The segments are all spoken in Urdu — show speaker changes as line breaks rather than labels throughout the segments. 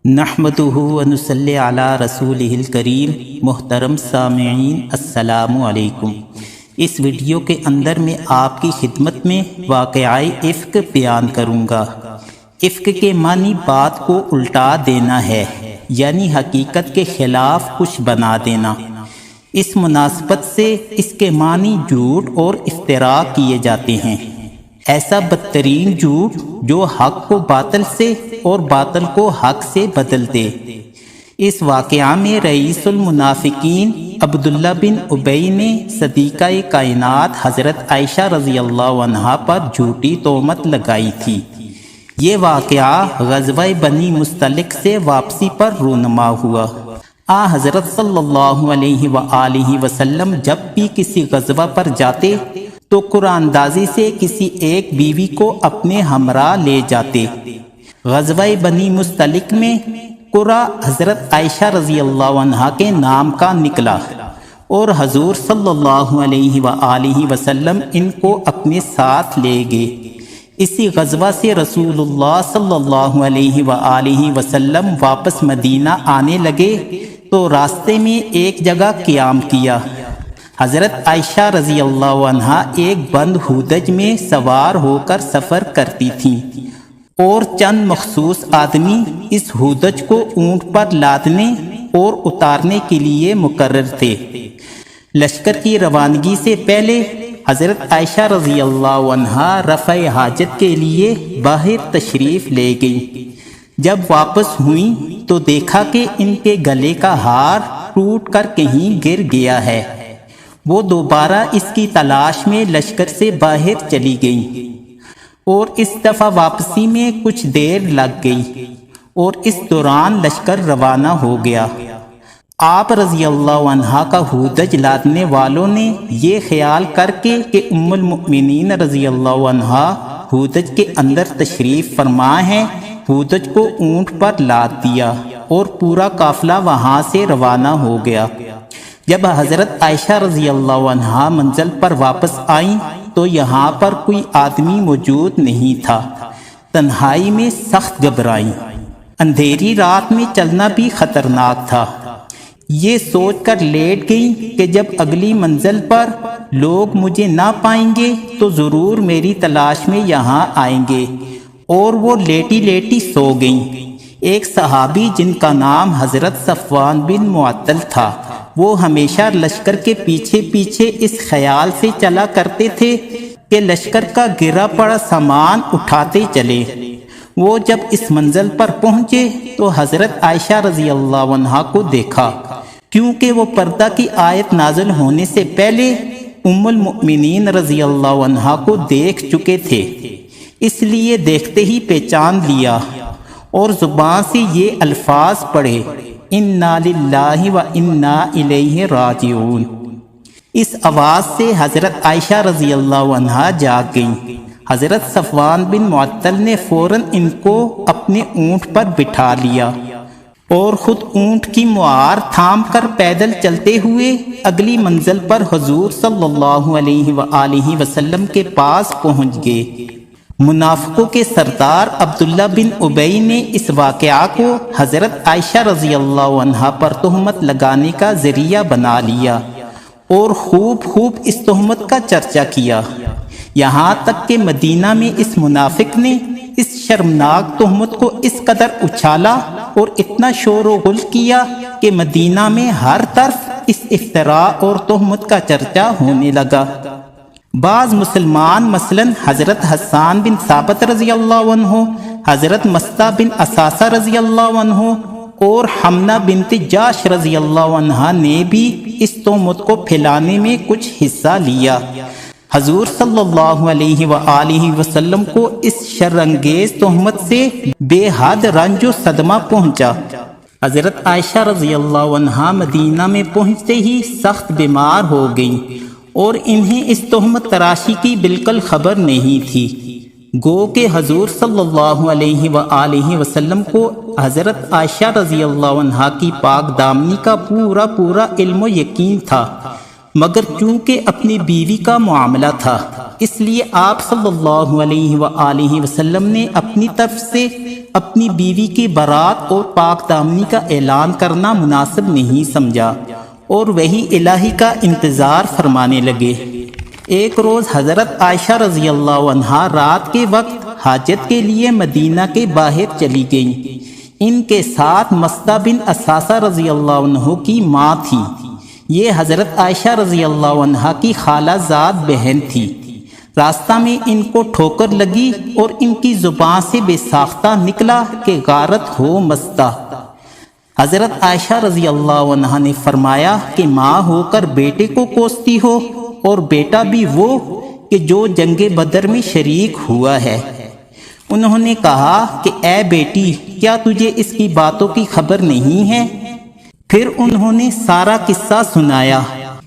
نحمدہ ونصلی علی رسولہ الکریم۔ محترم سامعین السلام علیکم۔ اس ویڈیو کے اندر میں آپ کی خدمت میں واقعہ افک بیان کروں گا۔ افک کے معنی بات کو الٹا دینا ہے، یعنی حقیقت کے خلاف کچھ بنا دینا۔ اس مناسبت سے اس کے معنی جھوٹ اور افتراء کیے جاتے ہیں، ایسا بدترین جھوٹ جو حق کو باطل سے اور باطل کو حق سے بدل دے۔ اس واقعہ میں رئیس المنافقین عبداللہ بن ابی نے صدیقہ کائنات حضرت عائشہ رضی اللہ عنہا پر جھوٹی تہمت لگائی تھی۔ یہ واقعہ غزوہ بنی مستلق سے واپسی پر رونما ہوا۔ حضرت صلی اللہ علیہ وآلہ وسلم جب بھی کسی غزوہ پر جاتے تو قرآن اندازی سے کسی ایک بیوی کو اپنے ہمراہ لے جاتے۔ غزوہ بنی مستلق میں قرہ حضرت عائشہ رضی اللہ عنہا کے نام کا نکلا اور حضور صلی اللہ علیہ وآلہ وسلم ان کو اپنے ساتھ لے گئے۔ اسی غزوہ سے رسول اللہ صلی اللہ علیہ وآلہ وسلم واپس مدینہ آنے لگے تو راستے میں ایک جگہ قیام کیا۔ حضرت عائشہ رضی اللہ عنہا ایک بند ہودج میں سوار ہو کر سفر کرتی تھیں اور چند مخصوص آدمی اس ہودج کو اونٹ پر لادنے اور اتارنے کے لیے مقرر تھے۔ لشکر کی روانگی سے پہلے حضرت عائشہ رضی اللہ عنہا رفع حاجت کے لیے باہر تشریف لے گئیں۔ جب واپس ہوئیں تو دیکھا کہ ان کے گلے کا ہار ٹوٹ کر کہیں گر گیا ہے۔ وہ دوبارہ اس کی تلاش میں لشکر سے باہر چلی گئیں اور اس دفعہ واپسی میں کچھ دیر لگ گئی اور اس دوران لشکر روانہ ہو گیا۔ آپ رضی اللہ عنہا کا ہودج لادنے والوں نے یہ خیال کر کے کہ ام المؤمنین رضی اللہ عنہا ہودج کے اندر تشریف فرما ہے، ہودج کو اونٹ پر لاد دیا اور پورا قافلہ وہاں سے روانہ ہو گیا۔ جب حضرت عائشہ رضی اللہ عنہا منزل پر واپس آئیں تو یہاں پر کوئی آدمی موجود نہیں تھا۔ تنہائی میں سخت گھبرائیں۔ اندھیری رات میں چلنا بھی خطرناک تھا۔ یہ سوچ کر لیٹ گئیں کہ جب اگلی منزل پر لوگ مجھے نہ پائیں گے تو ضرور میری تلاش میں یہاں آئیں گے، اور وہ لیٹی لیٹی سو گئیں۔ ایک صحابی جن کا نام حضرت صفوان بن معطل تھا، وہ ہمیشہ لشکر کے پیچھے پیچھے اس خیال سے چلا کرتے تھے کہ لشکر کا گرا پڑا سامان اٹھاتے چلے۔ وہ جب اس منزل پر پہنچے تو حضرت عائشہ رضی اللہ عنہا کو دیکھا، کیونکہ وہ پردہ کی آیت نازل ہونے سے پہلے ام المؤمنین رضی اللہ عنہا کو دیکھ چکے تھے، اس لیے دیکھتے ہی پہچان لیا اور زبان سے یہ الفاظ پڑھے، انا للہ و انا الیہ راجعون۔ اس آواز سے حضرت عائشہ رضی اللہ عنہا جاگ گئیں۔ حضرت صفوان بن معطل نے فوراً ان کو اپنے اونٹ پر بٹھا لیا اور خود اونٹ کی مہار تھام کر پیدل چلتے ہوئے اگلی منزل پر حضور صلی اللہ علیہ وآلہ وسلم کے پاس پہنچ گئے۔ منافقوں کے سردار عبداللہ بن ابی نے اس واقعہ کو حضرت عائشہ رضی اللہ عنہا پر تہمت لگانے کا ذریعہ بنا لیا اور خوب اس تہمت کا چرچا کیا، یہاں تک کہ مدینہ میں اس منافق نے اس شرمناک تہمت کو اس قدر اچھالا اور اتنا شور و غل کیا کہ مدینہ میں ہر طرف اس افتراء اور تہمت کا چرچا ہونے لگا۔ بعض مسلمان مثلاً حضرت حسان بن ثابت رضی اللہ عنہ، حضرت مستہ بن اساسہ رضی اللہ عنہ اور حمنہ بنت جاش رضی اللہ عنہا نے بھی اس تہمت کو پھیلانے میں کچھ حصہ لیا۔ حضور صلی اللہ علیہ وآلہ وسلم کو اس شرانگیز تہمت سے بے حد رنج و صدمہ پہنچا۔ حضرت عائشہ رضی اللہ عنہا مدینہ میں پہنچتے ہی سخت بیمار ہو گئیں اور انہیں اس تہمت تراشی کی بالکل خبر نہیں تھی۔ گو کہ حضور صلی اللہ علیہ وآلہ وسلم کو حضرت عائشہ رضی اللہ عنہا کی پاک دامنی کا پورا علم و یقین تھا، مگر چونکہ اپنی بیوی کا معاملہ تھا اس لیے آپ صلی اللہ علیہ وآلہ وسلم نے اپنی طرف سے اپنی بیوی کی برات اور پاک دامنی کا اعلان کرنا مناسب نہیں سمجھا اور وحی الہی کا انتظار فرمانے لگے۔ ایک روز حضرت عائشہ رضی اللہ عنہا رات کے وقت حاجت کے لیے مدینہ کے باہر چلی گئیں۔ ان کے ساتھ مصطح بن اساسہ رضی اللہ عنہ کی ماں تھی۔ یہ حضرت عائشہ رضی اللہ عنہا کی خالہ زاد بہن تھی۔ راستہ میں ان کو ٹھوکر لگی اور ان کی زبان سے بے ساختہ نکلا کہ غارت ہو مصطح۔ حضرت عائشہ رضی اللہ عنہا نے فرمایا کہ ماں ہو کر بیٹے کو کوستی ہو، اور بیٹا بھی وہ کہ جو جنگ بدر میں شریک ہوا ہے۔ انہوں نے کہا کہ اے بیٹی، کیا تجھے اس کی باتوں کی خبر نہیں ہے؟ پھر انہوں نے سارا قصہ سنایا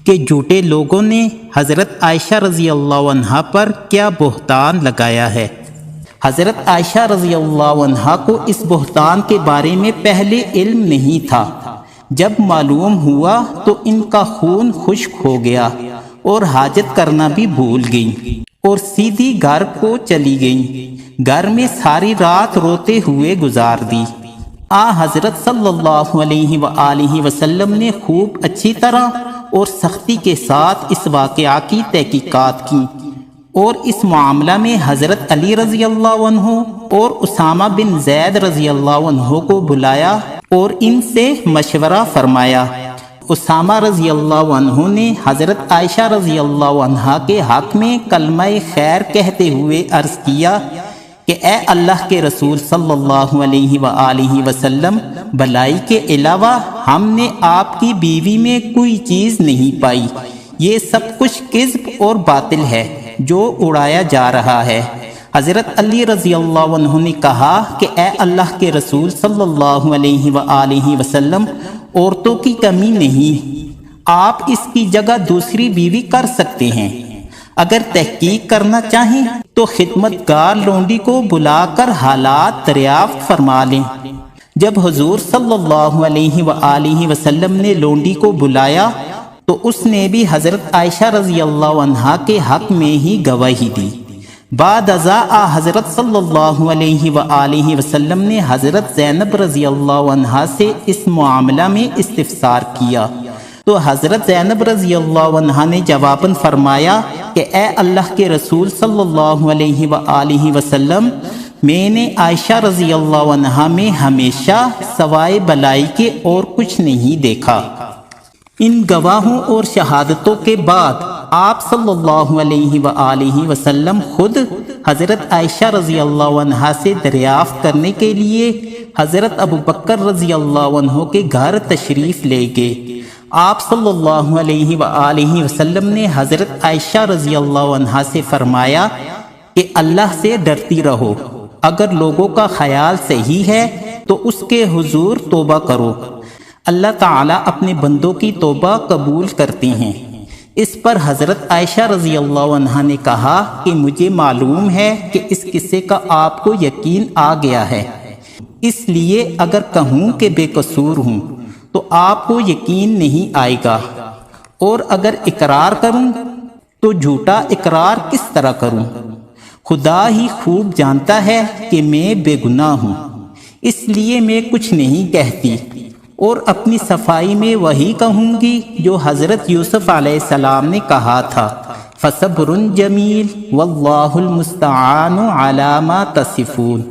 کہ جھوٹے لوگوں نے حضرت عائشہ رضی اللہ عنہا پر کیا بہتان لگایا ہے۔ حضرت عائشہ رضی اللہ عنہا کو اس بہتان کے بارے میں پہلے علم نہیں تھا۔ جب معلوم ہوا تو ان کا خون خشک ہو گیا اور حاجت کرنا بھی بھول گئیں اور سیدھی گھر کو چلی گئیں۔ گھر میں ساری رات روتے ہوئے گزار دی۔ حضرت صلی اللہ علیہ وآلہ وسلم نے خوب اچھی طرح اور سختی کے ساتھ اس واقعہ کی تحقیقات کی اور اس معاملہ میں حضرت علی رضی اللہ عنہ اور اسامہ بن زید رضی اللہ عنہ کو بلایا اور ان سے مشورہ فرمایا۔ اسامہ رضی اللہ عنہ نے حضرت عائشہ رضی اللہ عنہا کے حق میں کلمہ خیر کہتے ہوئے عرض کیا کہ اے اللہ کے رسول صلی اللہ علیہ وآلہ وسلم، بھلائی کے علاوہ ہم نے آپ کی بیوی میں کوئی چیز نہیں پائی۔ یہ سب کچھ کذب اور باطل ہے جو اڑایا جا رہا ہے۔ حضرت علی رضی اللہ عنہ نے کہا کہ اے اللہ کے رسول صلی اللہ علیہ وآلہ وسلم، عورتوں کی کمی نہیں، آپ اس کی جگہ دوسری بیوی کر سکتے ہیں۔ اگر تحقیق کرنا چاہیں تو خدمت گار لونڈی کو بلا کر حالات دریافت فرما لیں۔ جب حضور صلی اللہ علیہ وآلہ وسلم نے لونڈی کو بلایا تو اس نے بھی حضرت عائشہ رضی اللہ عنہا کے حق میں ہی گواہی دی۔ بعد ازاں حضرت صلی اللہ علیہ وآلہ وسلم نے حضرت زینب رضی اللہ عنہا سے اس معاملہ میں استفسار کیا تو حضرت زینب رضی اللہ عنہا نے جواباً فرمایا کہ اے اللہ کے رسول صلی اللہ علیہ وآلہ وسلم، میں نے عائشہ رضی اللہ عنہا میں ہمیشہ سوائے بلائی کے اور کچھ نہیں دیکھا۔ ان گواہوں اور شہادتوں کے بعد آپ صلی اللہ علیہ وآلہ وسلم خود حضرت عائشہ رضی اللہ عنہا سے دریافت کرنے کے لیے حضرت ابوبکر رضی اللہ عنہ کے گھر تشریف لے گئے۔ آپ صلی اللہ علیہ وآلہ وسلم نے حضرت عائشہ رضی اللہ عنہا سے فرمایا کہ اللہ سے ڈرتی رہو، اگر لوگوں کا خیال صحیح ہے تو اس کے حضور توبہ کرو، اللہ تعالیٰ اپنے بندوں کی توبہ قبول کرتے ہیں۔ اس پر حضرت عائشہ رضی اللہ عنہا نے کہا کہ مجھے معلوم ہے کہ اس قصے کا آپ کو یقین آ گیا ہے، اس لیے اگر کہوں کہ بے قصور ہوں تو آپ کو یقین نہیں آئے گا، اور اگر اقرار کروں تو جھوٹا اقرار کس طرح کروں؟ خدا ہی خوب جانتا ہے کہ میں بے گناہ ہوں، اس لیے میں کچھ نہیں کہتی، اور اپنی صفائی میں وہی کہوں گی جو حضرت یوسف علیہ السلام نے کہا تھا، فصبر جمیل واللہ المستعان علی ما تصفون۔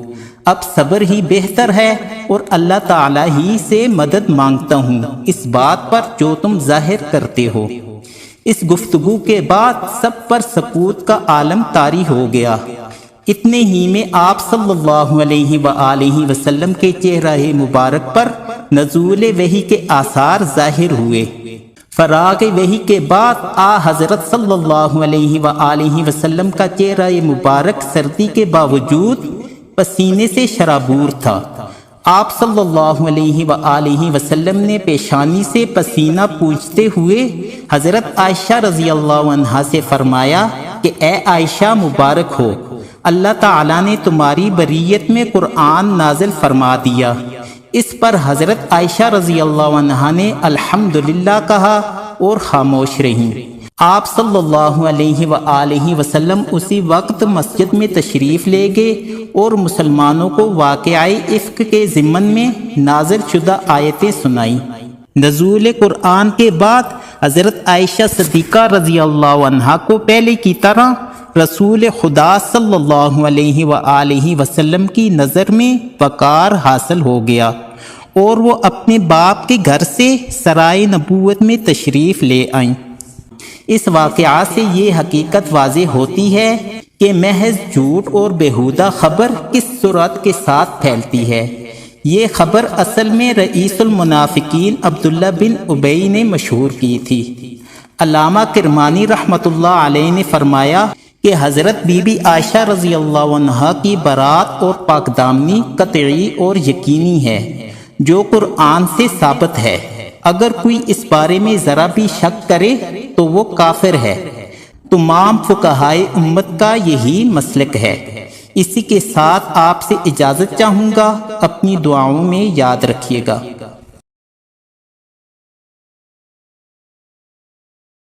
اب صبر ہی بہتر ہے اور اللہ تعالیٰ ہی سے مدد مانگتا ہوں اس بات پر جو تم ظاہر کرتے ہو۔ اس گفتگو کے بعد سب پر سکوت کا عالم طاری ہو گیا۔ اتنے ہی میں آپ صلی اللہ علیہ وآلہ وسلم کے چہرہ مبارک پر نزول وحی کے آثار ظاہر ہوئے۔ فراغ وحی کے بعد حضرت صلی اللہ علیہ وآلہ وسلم کا چہرہ مبارک سردی کے باوجود پسینے سے شرابور تھا۔ آپ صلی اللہ علیہ وآلہ وسلم نے پیشانی سے پسینہ پوچھتے ہوئے حضرت عائشہ رضی اللہ عنہا سے فرمایا کہ اے عائشہ مبارک ہو، اللہ تعالیٰ نے تمہاری بریت میں قرآن نازل فرما دیا۔ اس پر حضرت عائشہ رضی اللہ عنہا نے الحمدللہ کہا اور خاموش رہیں۔ آپ صلی اللہ علیہ وآلہ وسلم اسی وقت مسجد میں تشریف لے گئے اور مسلمانوں کو واقعہ افک کے ضمن میں نازل شدہ آیتیں سنائیں۔ نزول قرآن کے بعد حضرت عائشہ صدیقہ رضی اللہ عنہا کو پہلے کی طرح رسول خدا صلی اللہ علیہ وآلہ وسلم کی نظر میں وقار حاصل ہو گیا اور وہ اپنے باپ کے گھر سے سرائے نبوت میں تشریف لے آئیں۔ اس واقعہ سے یہ حقیقت واضح ہوتی ہے کہ محض جھوٹ اور بیہودہ خبر کس سرعت کے ساتھ پھیلتی ہے۔ یہ خبر اصل میں رئیس المنافقین عبداللہ بن ابی نے مشہور کی تھی۔ علامہ کرمانی رحمۃ اللہ علیہ نے فرمایا کہ حضرت بی بی عائشہ رضی اللہ عنہا کی برات اور پاک دامنی قطعی اور یقینی ہے، جو قرآن سے ثابت ہے۔ اگر کوئی اس بارے میں ذرا بھی شک کرے تو وہ کافر ہے۔ تمام فقہائے امت کا یہی مسلک ہے۔ اسی کے ساتھ آپ سے اجازت چاہوں گا، اپنی دعاؤں میں یاد رکھیے گا۔